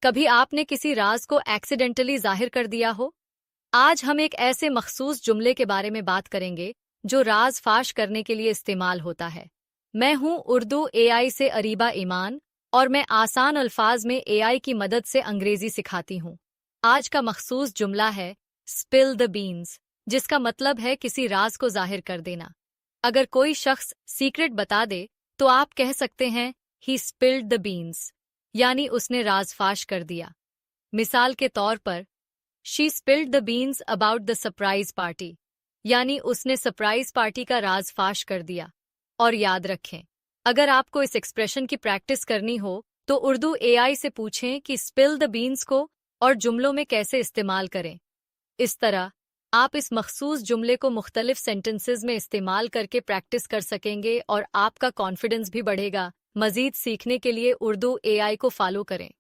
कभी आपने किसी राज को एक्सीडेंटली जाहिर कर दिया हो? आज हम एक ऐसे मखसूस जुमले के बारे में बात करेंगे जो राज फाश करने के लिए इस्तेमाल होता है। मैं हूं उर्दू एआई से अरीबा ईमान और मैं आसान अल्फाज में एआई की मदद से अंग्रेजी सिखाती हूं। आज का मखसूस जुमला है स्पिल द बीन्स, जिसका मतलब है किसी राज को जाहिर कर देना। अगर कोई शख्स सीक्रेट बता दे तो आप कह सकते हैं ही स्पिल्ड द बीन्स, यानी उसने राज फाश कर दिया। मिसाल के तौर पर she spilled the beans about the surprise party, यानी उसने सरप्राइज पार्टी का राज फाश कर दिया। और याद रखें, अगर आपको इस एक्सप्रेशन की प्रैक्टिस करनी हो तो उर्दू एआई से पूछें कि स्पिल द बीन्स को और जुमलों में कैसे इस्तेमाल करें। इस तरह आप इस मखसूस जुमले को मुख्तलिफ सेंटेंसेस में इस्तेमाल करके प्रैक्टिस कर सकेंगे और आपका कॉन्फिडेंस भी बढ़ेगा। मज़ीद सीखने के लिए उर्दू एआई को फॉलो करें।